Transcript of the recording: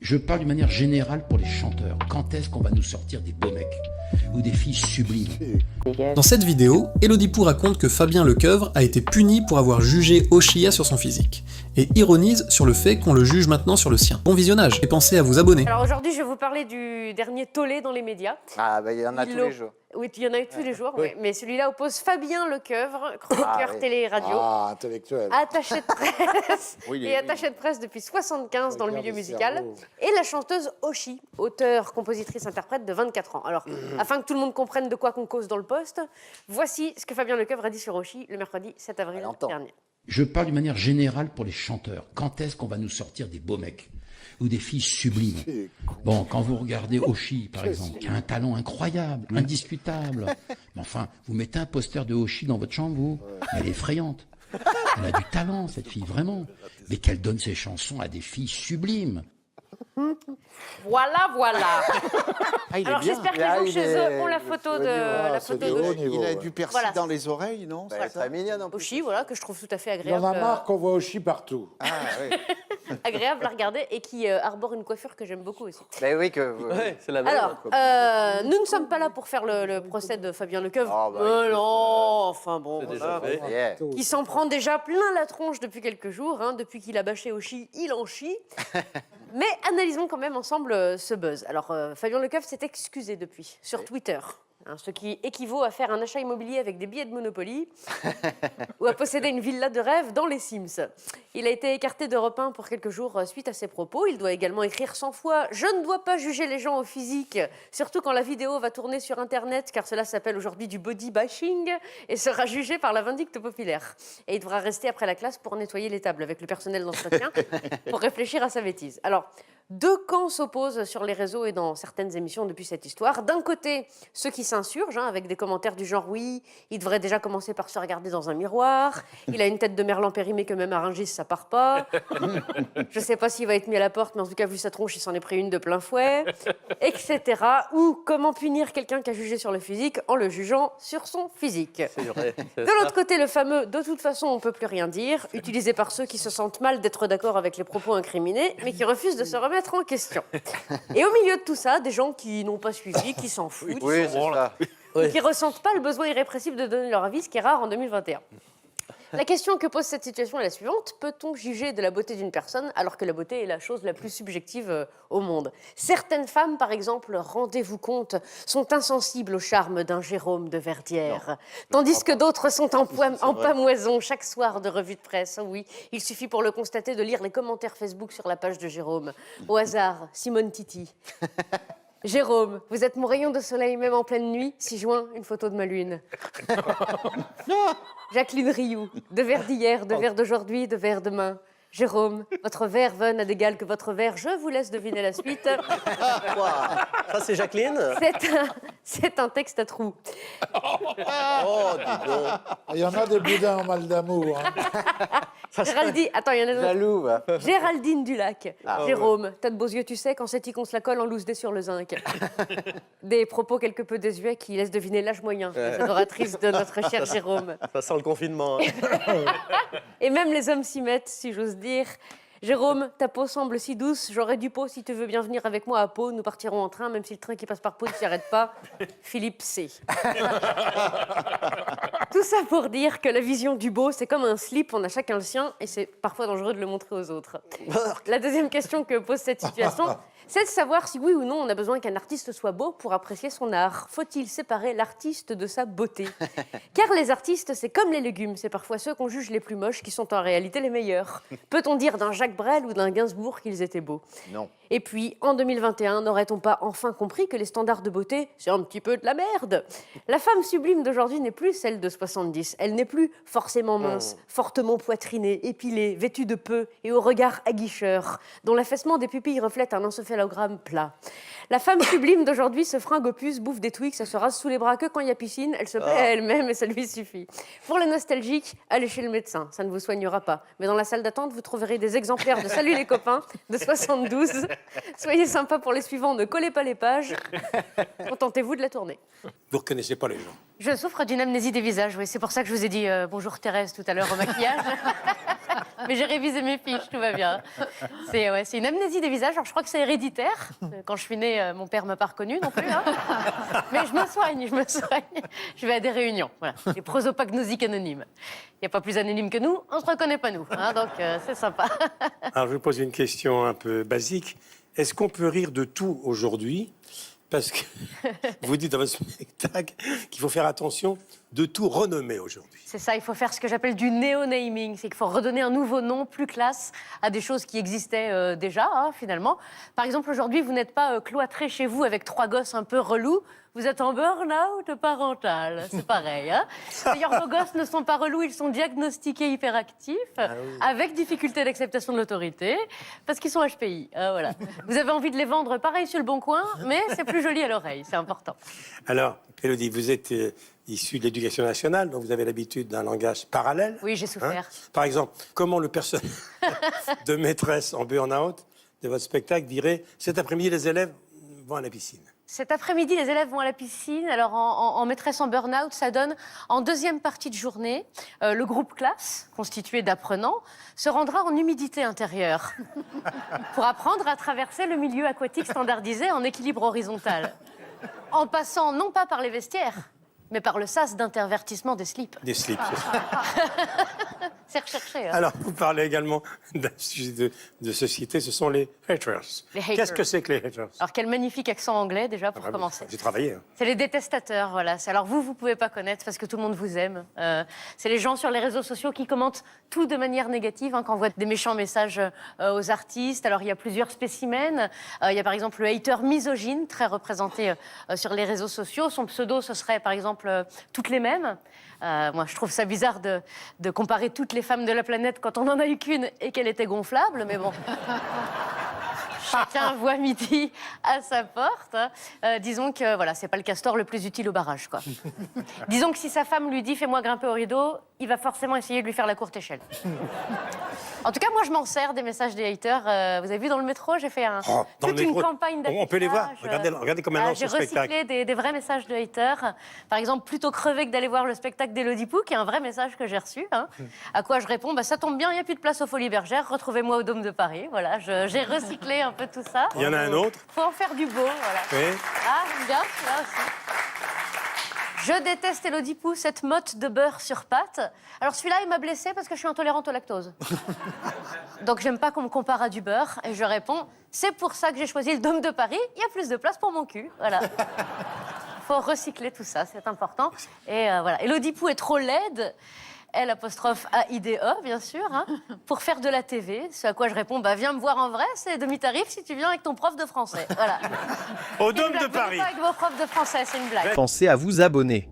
Je parle d'une manière générale pour les chanteurs. Quand est-ce qu'on va nous sortir des beaux mecs ou des filles sublimes? Dans cette vidéo, Elodie Pou raconte que Fabien Lecoeuvre a été puni pour avoir jugé Oshia sur son physique, et ironise sur le fait qu'on le juge maintenant sur le sien. Bon visionnage, et pensez à vous abonner. Alors aujourd'hui, je vais vous parler du dernier tollé dans les médias. Ah bah il y en a tous les jours. Oui, il y en a eu tous les jours, oui. Mais celui-là oppose Fabien Lecoeuvre, chroniqueur télé et radio, intellectuel. Attaché de presse attaché de presse depuis 75 dans le milieu musical, et la chanteuse Oshi, auteure, compositrice, interprète de 24 ans. Alors, afin que tout le monde comprenne de quoi qu'on cause dans le poste, voici ce que Fabien Lecoeuvre a dit sur Oshi le mercredi 7 avril dernier. Je parle d'une manière générale pour les chanteurs. Quand est-ce qu'on va nous sortir des beaux mecs ou des filles sublimes? Bon, quand vous regardez Oshi, par exemple, qui a un talent incroyable, indiscutable. Mais enfin, vous mettez un poster de Oshi dans votre chambre, vous, elle est effrayante. Elle a du talent, cette fille, vraiment. Mais qu'elle donne ses chansons à des filles sublimes. Voilà. Alors bien. j'espère que les gens chez eux ont la photo de niveau, Il a du persil Voilà. dans les oreilles, non? Voilà. Très mignonne en plus. Oshi, voilà, que je trouve tout à fait Il en agréable. a marre qu'on voit Oshi partout. Ah oui. Agréable à regarder et qui arbore une coiffure que j'aime beaucoup aussi. Ben oui que... c'est la même. Alors, nous ne sommes pas là pour faire le procès de Fabien Lecoeuvre. Ah, bah, Non, enfin bon, déjà voilà. fait. Yeah. Qui s'en prend déjà plein la tronche depuis quelques jours. Hein, depuis qu'il a bâché Oshi, il en chie. Mais analysons quand même ensemble ce buzz. Alors, Fabien Lecoeuvre s'est excusé depuis, sur Twitter. Hein, ce qui équivaut à faire un achat immobilier avec des billets de Monopoly ou à posséder une villa de rêve dans les Sims. Il a été écarté d'Europe 1 pour quelques jours suite à ses propos. Il doit également écrire 100 fois « Je ne dois pas juger les gens au physique », surtout quand la vidéo va tourner sur Internet, car cela s'appelle aujourd'hui du body bashing et sera jugé par la vindicte populaire. Et il devra rester après la classe pour nettoyer les tables avec le personnel d'entretien pour réfléchir à sa bêtise. Alors, deux camps s'opposent sur les réseaux et dans certaines émissions depuis cette histoire. D'un côté, ceux qui s'insurgent, avec des commentaires du genre « Oui, il devrait déjà commencer par se regarder dans un miroir. Il a une tête de merlan périmée que même à Rungis, ça part pas. Je sais pas s'il va être mis à la porte, mais en tout cas, vu sa tronche, il s'en est pris une de plein fouet. » Etc. Ou « Comment punir quelqu'un qui a jugé sur le physique en le jugeant sur son physique ?» C'est vrai. De l'autre côté, le fameux « De toute façon, on peut plus rien dire », utilisé par ceux qui se sentent mal d'être d'accord avec les propos incriminés, mais qui refusent de se remettre en question. Et au milieu de tout ça, des gens qui n'ont pas suivi, qui s'en foutent, Oui, c'est ça. et qui ressentent pas le besoin irrépressible de donner leur avis, ce qui est rare en 2021. La question que pose cette situation est la suivante. Peut-on juger de la beauté d'une personne alors que la beauté est la chose la plus subjective au monde? Certaines femmes, par exemple, rendez-vous compte, sont insensibles au charme d'un Jérôme de Verdière, tandis que d'autres sont en pamoison chaque soir de revue de presse. Oui, il suffit pour le constater de lire les commentaires Facebook sur la page de Jérôme. Au hasard, Simone Titi. Jérôme, vous êtes mon rayon de soleil même en pleine nuit. 6 juin, une photo de ma lune. Jacqueline Rioux, de verre d'hier, de verre d'aujourd'hui, de verre demain. Jérôme, votre verre n'a d'égal que votre verre. Je vous laisse deviner la suite. Ça, c'est Jacqueline. C'est un texte à trous. Oh, dis donc. Il y en a des boudins en mal d'amour. Géraldine, attends, il y en a d'autres. Jaloux, va. Géraldine Dulac. Jérôme, t'as de beaux yeux, tu sais, quand c'est qu'on se la colle en loose dé sur le zinc. Des propos quelque peu désuets qui laissent deviner l'âge moyen des adoratrices de notre cher Jérôme. Ça sent le confinement. Hein. Et même les hommes s'y mettent, si j'ose dire. Jérôme, ta peau semble si douce, j'aurais du pot si tu veux bien venir avec moi à Pau. Nous partirons en train, même si le train qui passe par Pau ne s'y arrête pas. Philippe C. Tout ça pour dire que la vision du beau, c'est comme un slip, on a chacun le sien, et c'est parfois dangereux de le montrer aux autres. La deuxième question que pose cette situation, c'est de savoir si oui ou non on a besoin qu'un artiste soit beau pour apprécier son art. Faut-il séparer l'artiste de sa beauté? Car les artistes, c'est comme les légumes, c'est parfois ceux qu'on juge les plus moches qui sont en réalité les meilleurs. Peut-on dire d'un Jacques Brel ou d'un Gainsbourg qu'ils étaient beaux? Non. Et puis, en 2021, n'aurait-on pas enfin compris que les standards de beauté, c'est un petit peu de la merde? La femme sublime d'aujourd'hui n'est plus celle de 70. Elle n'est plus forcément mince, fortement poitrinée, épilée, vêtue de peu et au regard aguicheur, dont l'affaissement des pupilles reflète un encéphalogramme plat. La femme sublime d'aujourd'hui se fringue au puce, bouffe des Twix, elle se rase sous les bras que quand il y a piscine, elle se plaît à elle-même et ça lui suffit. Pour les nostalgiques, allez chez le médecin, ça ne vous soignera pas. Mais dans la salle d'attente, vous trouverez des exemplaires de Salut les copains de 72. Soyez sympa pour les suivants, ne collez pas les pages. Contentez-vous de la tourner. Vous reconnaissez pas les gens. Je souffre d'une amnésie des visages, oui. C'est pour ça que je vous ai dit bonjour Thérèse tout à l'heure au maquillage. Mais j'ai révisé mes fiches, tout va bien. C'est une amnésie des visages. Alors, je crois que c'est héréditaire. Quand je suis née, mon père ne m'a pas reconnue non plus. Hein. Mais je me soigne. Je vais à des réunions. Voilà. Les prosopagnosiques anonymes. Il n'y a pas plus anonyme que nous, on ne se reconnaît pas nous. Hein, donc, c'est sympa. Alors, je vous pose une question un peu basique. Est-ce qu'on peut rire de tout aujourd'hui? Parce que vous dites dans votre spectacle qu'il faut faire attention de tout renommer aujourd'hui. C'est ça, il faut faire ce que j'appelle du néo-naming. C'est qu'il faut redonner un nouveau nom plus classe à des choses qui existaient déjà, hein, finalement. Par exemple, aujourd'hui, vous n'êtes pas cloîtré chez vous avec 3 gosses un peu relous. Vous êtes en burn-out parental. C'est pareil. Hein. D'ailleurs, vos gosses ne sont pas relous, ils sont diagnostiqués hyperactifs, avec difficulté d'acceptation de l'autorité, parce qu'ils sont HPI. Voilà. Vous avez envie de les vendre pareil sur le bon coin, mais c'est plus joli à l'oreille, c'est important. Alors, Élodie, vous êtes issue de l'éducation nationale, donc vous avez l'habitude d'un langage parallèle. Oui, j'ai souffert. Hein. Par exemple, comment le personnage de maîtresse en burn-out de votre spectacle dirait « Cet après-midi, les élèves vont à la piscine ». Cet après-midi, les élèves vont à la piscine. Alors, en maîtresse en burn-out, ça donne, en deuxième partie de journée, le groupe classe, constitué d'apprenants, se rendra en humidité intérieure pour apprendre à traverser le milieu aquatique standardisé en équilibre horizontal, en passant non pas par les vestiaires, mais par le sas d'intervertissement des slips. Des slips, c'est ça. C'est recherché. Hein. Alors, vous parlez également d'un sujet de société, ce sont les haters. Les haters. Qu'est-ce que c'est que les haters? Alors, quel magnifique accent anglais, déjà, pour commencer. J'ai travaillé. Hein. C'est les détestateurs, voilà. Alors, vous ne pouvez pas connaître parce que tout le monde vous aime. C'est les gens sur les réseaux sociaux qui commentent tout de manière négative, hein, qui envoient des méchants messages aux artistes. Alors, il y a plusieurs spécimens. Il y a par exemple le hater misogyne, très représenté sur les réseaux sociaux. Son pseudo, ce serait par exemple toutes les mêmes. Moi, je trouve ça bizarre de comparer toutes les femmes de la planète quand on n'en a eu qu'une et qu'elle était gonflable, mais bon. Chacun voit midi à sa porte. Disons que voilà, c'est pas le castor le plus utile au barrage, quoi. Disons que si sa femme lui dit « fais-moi grimper au rideau », il va forcément essayer de lui faire la courte échelle. En tout cas, moi, je m'en sers des messages des haters. Vous avez vu dans le métro, j'ai fait toute une campagne d'affichage. On peut les voir. Regardez comme maintenant ce spectacle. J'ai recyclé des vrais messages de haters. Par exemple, plutôt crevé que d'aller voir le spectacle d'Élodie Pou, qui est un vrai message que j'ai reçu. Hein. À quoi je réponds, ça tombe bien, il n'y a plus de place aux Folies Bergères. Retrouvez-moi au Dôme de Paris. Voilà, j'ai recyclé un peu tout ça. Il y en a un autre. Faut en faire du beau, voilà. Oui. Ah, bien, là aussi. Je déteste, Élodie Pou, cette motte de beurre sur pâte. Alors celui-là, il m'a blessée parce que je suis intolérante au lactose. Donc j'aime pas qu'on me compare à du beurre. Et je réponds, c'est pour ça que j'ai choisi le Dôme de Paris. Il y a plus de place pour mon cul. Voilà. Faut recycler tout ça, c'est important. Et voilà. Élodie Pou est trop laide. L apostrophe A-I-D-E, bien sûr, hein, pour faire de la TV. Ce à quoi je réponds, viens me voir en vrai, c'est demi-tarif si tu viens avec ton prof de français. Voilà. Au Dôme de Paris. Avec vos profs de français, c'est une blague. Pensez à vous abonner.